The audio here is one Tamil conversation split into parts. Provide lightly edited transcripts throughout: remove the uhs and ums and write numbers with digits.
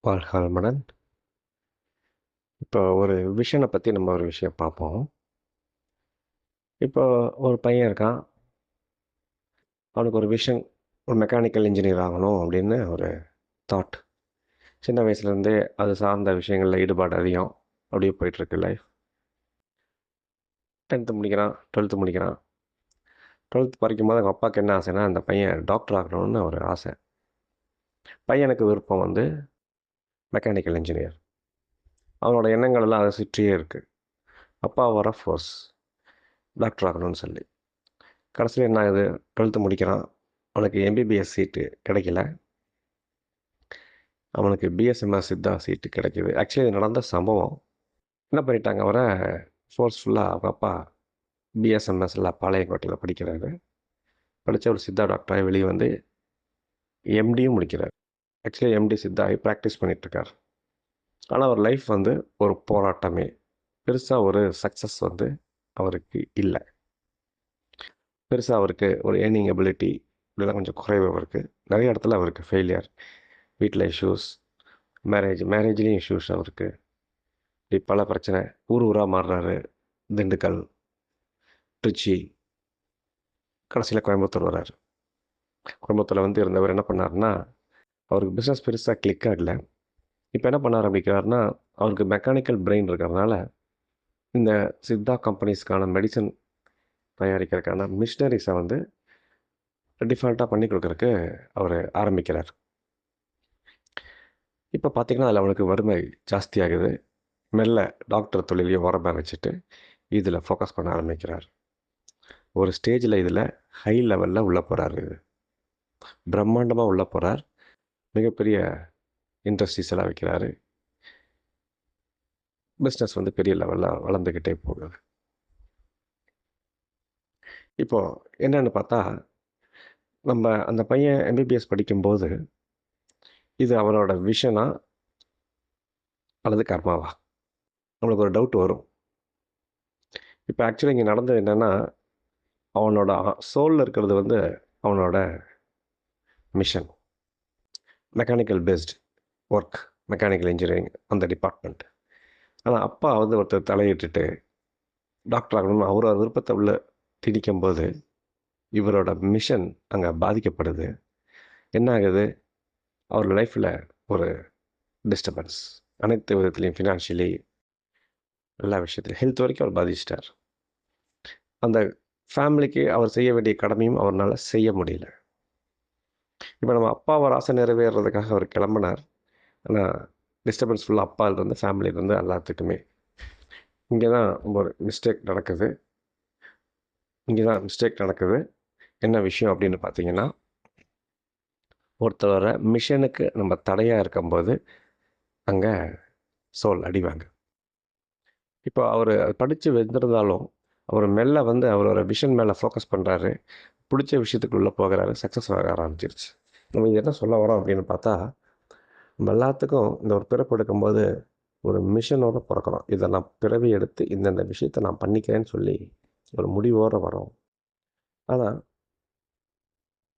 வாழ்க வளமுடன். இப்போ ஒரு விஷனை பத்தி நம்ம ஒரு விஷயம் பார்ப்போம். இப்போ ஒரு பையன் இருக்கான். அவனுக்கு ஒரு விஷன், ஒரு மெக்கானிக்கல் இன்ஜினியர் ஆகணும் அப்படின்னு ஒரு தாட். சின்ன வயசுலேருந்தே அது சார்ந்த விஷயங்கள்ல ஈடுபாடு அதிகம். அப்படியே போயிட்டுருக்கு லைஃப். 10th முடிக்கிறான், 12th முடிக்கிறான். 12th படிக்கும்போது அவங்க அப்பாவுக்கு என்ன ஆசைன்னா, அந்த பையன் டாக்டர் ஆகணும்னு ஒரு ஆசை. பையனுக்கு விருப்பம் வந்து மெக்கானிக்கல் இன்ஜினியர். அவனோட எண்ணங்கள் எல்லாம் அதை சுற்றியே இருக்கு. அப்பா வர ஃபோர்ஸ் டாக்டர் ஆகணும்னு சொல்லி. கடைசியில் என்ன ஆகுது? 12th முடிக்கிறான். அவனுக்கு எம்பிபிஎஸ் சீட்டு கிடைக்கல. அவனுக்கு பிஎஸ்எம்எஸ் சித்தா சீட்டு கிடைக்கிது. ஆக்சுவலி இது நடந்த சம்பவம். என்ன பண்ணிட்டாங்க அவரை ஃபோர்ஸ்ஃபுல்லாக அவங்க அப்பா பிஎஸ்எம்எஸ்ல பாளையங்கோட்டையில் படிக்கிறாரு. படித்த ஒரு சித்தா டாக்டராக வெளியே வந்து எம்டியும் முடிக்கிறார். ஆக்சுவலி எம்டி சித்தாகி ப்ராக்டிஸ் பண்ணிகிட்ருக்கார். ஆனால் அவர் லைஃப் வந்து ஒரு போராட்டமே. பெருசாக ஒரு சக்ஸஸ் வந்து அவருக்கு இல்லை. பெருசாக அவருக்கு ஒரு ஏர்னிங் எபிலிட்டி இதெல்லாம் கொஞ்சம் குறைவு அவருக்கு. நிறைய இடத்துல அவருக்கு ஃபெயிலியர். வீட்டில் இஷ்யூஸ், மேரேஜ்லேயும் இஷ்யூஸ் அவருக்கு. இப்படி பல பிரச்சனை. ஊர் ஊராக மாறுறாரு. திண்டுக்கல், திருச்சி, கடைசியில் கோயம்புத்தூர் வராரு. கோயம்புத்தூரில் வந்து இருந்தவர் என்ன பண்ணாருன்னா, அவருக்கு பிஸ்னஸ் பெருசாக கிளிக் ஆகல. இப்போ என்ன பண்ண ஆரம்பிக்கிறாருன்னா, அவருக்கு மெக்கானிக்கல் பிரெயின் இருக்கிறதுனால இந்த சித்தா கம்பெனிஸ்க்கான மெடிசன் தயாரிக்கிறதுக்கான மிஷினரிஸை வந்து டிஃபால்ட்டாக பண்ணி கொடுக்குறக்கு அவர் ஆரம்பிக்கிறார். இப்போ பார்த்தீங்கன்னா, அதில் அவனுக்கு வறுமை ஜாஸ்தியாகுது. மெல்ல டாக்டர் தொழிலையும் ஓரமாக வச்சுட்டு இதில் ஃபோக்கஸ் பண்ண ஆரம்பிக்கிறார். ஒரு ஸ்டேஜில் இதில் ஹை லெவலில் உள்ளே போகிறாரு. பிரம்மாண்டமாக உள்ளே போகிறார். மிகப்பெரிய இண்டஸ்ட்ரீஸ் எல்லாம் வைக்கிறாரு. பிஸ்னஸ் வந்து பெரிய லெவலில் வளர்ந்துக்கிட்டே போகுது. இப்போது என்னென்னு பார்த்தா, நம்ம அந்த பையன் எம்பிபிஎஸ் படிக்கும்போது இது அவனோட விஷனா அல்லது கர்மாவா? நம்மளுக்கு ஒரு டவுட் வரும். இப்போ ஆக்சுவலி இங்கே நடந்தது என்னென்னா, அவனோட சோலில் இருக்கிறது வந்து அவனோட mission. Mechanical based work, mechanical engineering அந்த டிபார்ட்மெண்ட். ஆனால் அப்பா வந்து ஒருத்தர் தலையிட்டுட்டு டாக்டர் ஆகணும்னு அவரோட விருப்பத்தை உள்ள திணிக்கும்போது இவரோட மிஷன் அங்கே பாதிக்கப்படுது. என்ன ஆகுது? அவர் லைஃப்பில் ஒரு டிஸ்டர்பன்ஸ். அனைத்து விதத்துலேயும் ஃபினான்ஷியலி எல்லா விஷயத்துலையும் ஹெல்த் வரைக்கும் அவர் பாதிச்சிட்டார். அந்த ஃபேமிலிக்கு அவர் செய்ய வேண்டிய கடமையும் அவரால் செய்ய முடியல. இப்போ நம்ம அப்பாவோட ஆசை நிறைவேறதுக்காக அவர் கிளம்பினார். ஆனால் டிஸ்டர்பன்ஸ் ஃபுல்லாக அப்பாவிலேருந்து ஃபேமிலியிலேருந்து எல்லாத்துக்குமே. இங்கே தான் ஒரு மிஸ்டேக் நடக்குது. என்ன விஷயம் அப்படின்னு பார்த்தீங்கன்னா, ஒருத்தரோட மிஷனுக்கு நம்ம தடையாக இருக்கும்போது அங்கே சோல் அடிவாங்க. இப்போ அவர் படித்து வெந்திருந்தாலும் அவர் மெல்ல வந்து அவரோட விஷன் மேலே ஃபோக்கஸ் பண்ணுறாரு. பிடிச்ச விஷயத்துக்குள்ளே போகிறாரு. சக்ஸஸ் ஆக ஆரம்பிச்சிருச்சு. நம்ம இது என்ன சொல்ல வரோம் அப்படின்னு பார்த்தா, நம்ம எல்லாத்துக்கும் இந்த ஒரு பிறப்பு எடுக்கும்போது ஒரு மிஷனோடு பிறக்கிறோம். இதை நான் பிறவி எடுத்து இந்தந்த விஷயத்தை நான் பண்ணிக்கிறேன்னு சொல்லி ஒரு முடிவோடு வரோம். ஆனால்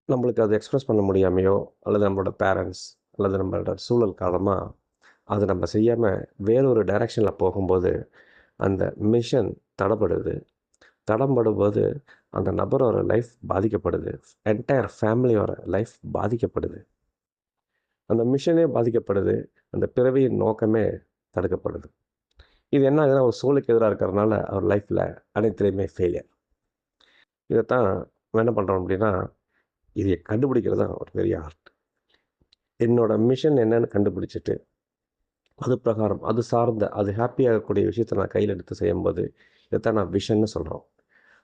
நம்மளுக்கு அதை எக்ஸ்ப்ரெஸ் பண்ண முடியாமையோ அல்லது நம்மளோட பேரண்ட்ஸ் அல்லது நம்மளோட சூழல் காரணமாக அதை நம்ம செய்யாமல் வேறொரு டைரெக்ஷனில் போகும்போது அந்த மிஷன் தடப்படுது. தடம்படும்போது அந்த நபரோட லைஃப் பாதிக்கப்படுது. என்டையர் ஃபேமிலியோட லைஃப் பாதிக்கப்படுது. அந்த மிஷனே பாதிக்கப்படுது. அந்த பிறவியின் நோக்கமே தடுக்கப்படுது. இது என்ன ஆகுதுன்னா, அவர் சோலுக்கு எதிராக இருக்கிறதுனால அவர் லைஃப்பில் அனைத்துலேயுமே ஃபெயிலியர். இதைத்தான் நம்ம என்ன பண்ணுறோம் அப்படின்னா, இதை கண்டுபிடிக்கிறது தான் ஒரு பெரிய ஆர்ட். என்னோட மிஷன் என்னன்னு கண்டுபிடிச்சிட்டு அது பிரகாரம் அது சார்ந்த அது ஹாப்பியாகக்கூடிய விஷயத்தை நான் கையில் எடுத்து செய்யும்போது இதைத்தான் நான் விஷன்னு சொல்கிறோம்.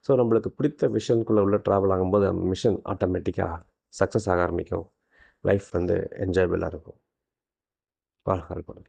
ஸோ நம்மளுக்கு பிடித்த விஷனுக்குள்ளே உள்ள ட்ராவல் ஆகும்போது அந்த மிஷன் ஆட்டோமேட்டிக்காக சக்ஸஸ் ஆக ஆரம்பிக்கும். லைஃப் வந்து என்ஜாயபிளாக இருக்கும். வாழ்க வளமுடன்.